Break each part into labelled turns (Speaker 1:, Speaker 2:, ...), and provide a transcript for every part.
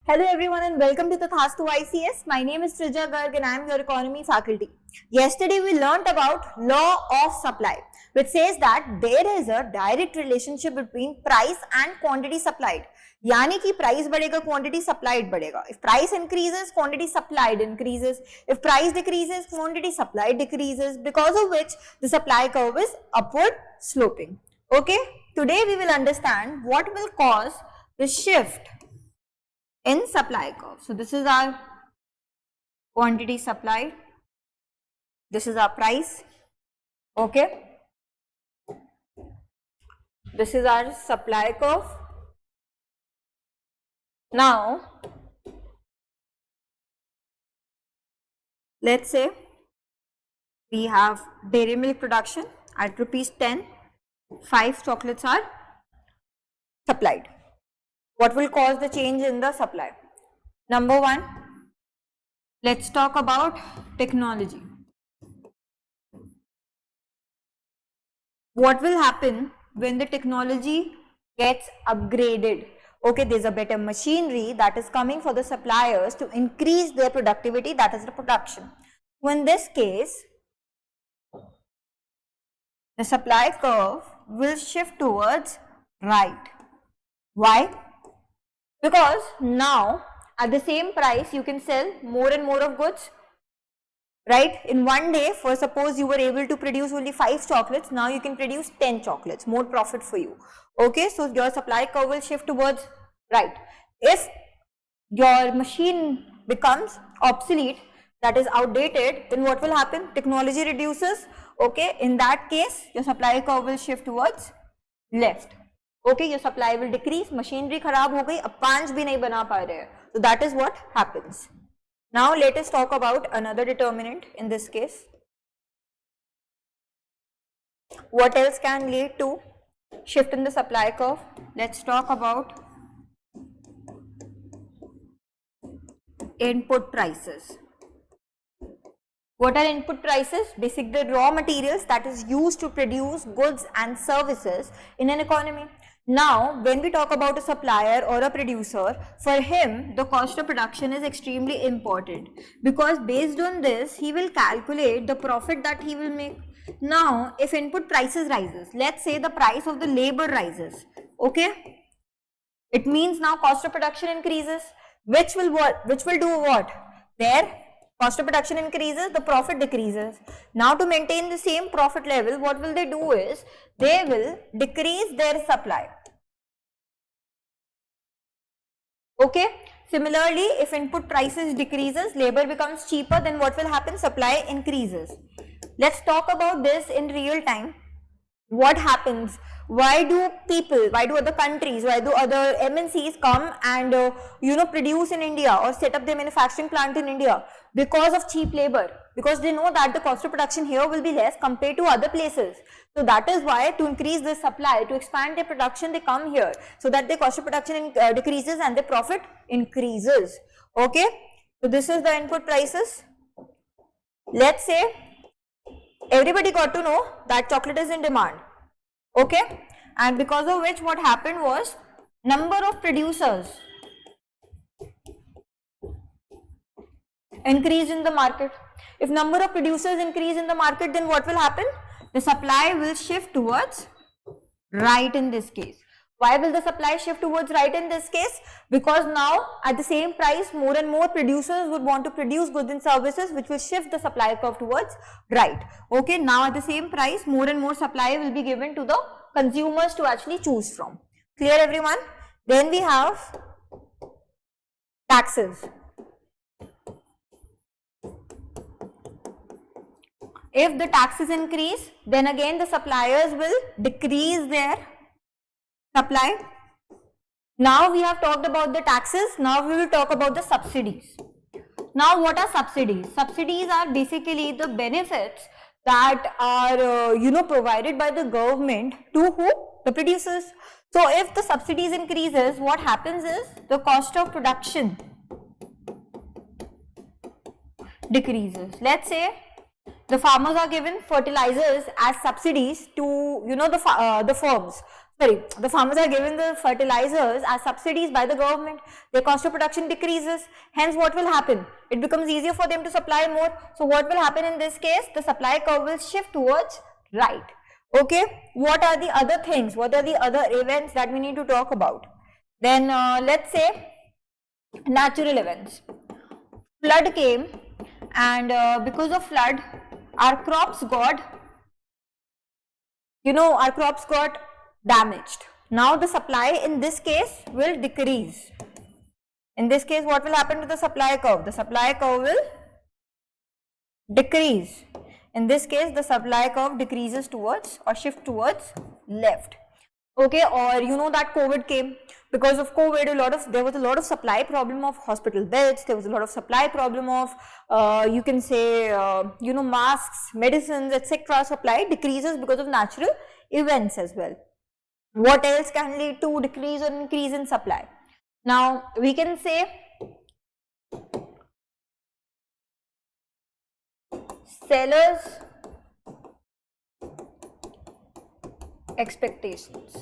Speaker 1: Hello everyone and welcome to Tathastu ICS. My name is Trija Garg and I am your economy faculty. Yesterday we learnt about law of supply, which says that there is a direct relationship between price and quantity supplied. यानी कि price बढ़ेगा, quantity supplied बढ़ेगा. If price increases, quantity supplied increases. If price decreases, quantity supplied decreases, because of which the supply curve is upward sloping. Okay, today we will understand what will cause the shift in supply curve. So this is our quantity supplied, this is our price, okay, this is our supply curve. Now let's say we have dairy milk production at rupees 10, 5 chocolates are supplied. What will cause the change in the supply? Number one, let's talk about technology. What will happen when the technology gets upgraded? Okay, there's a better machinery that is coming for the suppliers to increase their productivity, that is the production. So in this case, the supply curve will shift towards right. Why? Because now at the same price you can sell more and more of goods, right? In one day, for suppose you were able to produce only 5 chocolates, now you can produce 10 chocolates, more profit for you. Okay, so your supply curve will shift towards right. If your machine becomes obsolete, that is outdated, then what will happen? Technology reduces. Okay, in that case your supply curve will shift towards left. Okay, your supply will decrease, machinery खराब हो गई, अब 5 भी नहीं बना पा रहे हैं. So that is what happens. Now let us talk about another determinant in this case. What else can lead to shift in the supply curve? Let's talk about input prices. What are input prices? Basically the raw materials that is used to produce goods and services in an economy. Now, when we talk about a supplier or a producer, for him, the cost of production is extremely important, because based on this, he will calculate the profit that he will make. Now, if input prices rises, let's say the price of the labor rises, okay, it means now cost of production increases, which will do what? Their cost of production increases, the profit decreases. Now to maintain the same profit level, what will they do is, they will decrease their supply. Okay, similarly, if input prices decreases, labor becomes cheaper, then what will happen? Supply increases. Let's talk about this in real time. What happens? Why do people, why do other countries, why do other MNCs come and produce in India or set up their manufacturing plant in India? Because of cheap labor, because they know that the cost of production here will be less compared to other places. So that is why, to increase the supply, to expand their production, they come here, so that their cost of production decreases and their profit increases. Okay, so this is the input prices. Let's say everybody got to know that chocolate is in demand, okay, and because of which what happened was, number of producers increase in the market. If number of producers increase in the market, then what will happen? The supply will shift towards right in this case. Why will the supply shift towards right in this case? Because now at the same price, more and more producers would want to produce goods and services, which will shift the supply curve towards right. Okay, now at the same price, more and more supply will be given to the consumers to actually choose from. Clear everyone? Then we have taxes. If the taxes increase, then again the suppliers will decrease their supply. Now we have talked about the taxes, now we will talk about the subsidies. Now what are subsidies? Subsidies are basically the benefits that are provided by the government to who? The producers. So if the subsidies increases, what happens is the cost of production decreases. Let's say the farmers are given fertilizers as subsidies to the firms. sorry, the farmers are given the fertilizers as subsidies by the government, their cost of production decreases, hence what will happen? It becomes easier for them to supply more. So what will happen in this case? The supply curve will shift towards right. Okay, what are the other things? What are the other events that we need to talk about? Then let's say natural events. Flood came, and because of flood, our crops got, our crops got damaged. Now the supply in this case will decrease. In this case, what will happen to the supply curve? The supply curve will decrease. In this case, the supply curve decreases towards or shift towards left. Okay, or that COVID came. Because of COVID, there was a lot of supply problem of hospital beds. There was a lot of supply problem of, you can say, masks, medicines, etc. Supply decreases because of natural events as well. What else can lead to decrease or increase in supply? Now, we can say sellers' expectations.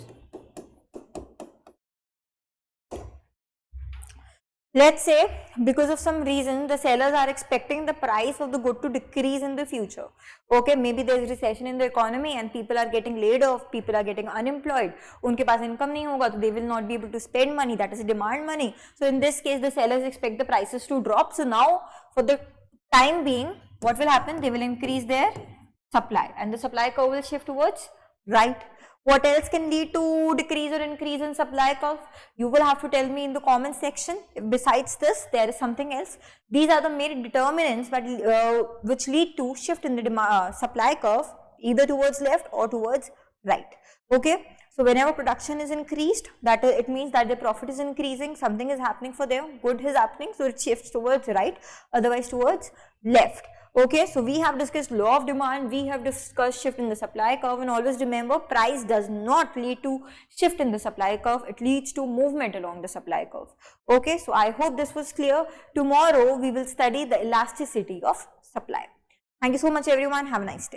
Speaker 1: Let's say because of some reason the sellers are expecting the price of the good to decrease in the future. Okay, maybe there is recession in the economy and people are getting laid off, people are getting unemployed. उनके पास income नहीं होगा तो they will not be able to spend money, that is demand money. So in this case the sellers expect the prices to drop. So now for the time being, what will happen? They will increase their supply and the supply curve will shift towards right. What else can lead to decrease or increase in supply curve? You will have to tell me in the comment section. Besides this, there is something else. These are the main determinants that which lead to shift in the supply curve either towards left or towards right. Okay. So whenever production is increased, that it means that the profit is increasing, something is happening for them, good is happening, so it shifts towards right, otherwise towards left. Okay, so we have discussed law of demand, we have discussed shift in the supply curve, and always remember price does not lead to shift in the supply curve, it leads to movement along the supply curve. Okay, so I hope this was clear. Tomorrow we will study the elasticity of supply. Thank you so much everyone, have a nice day.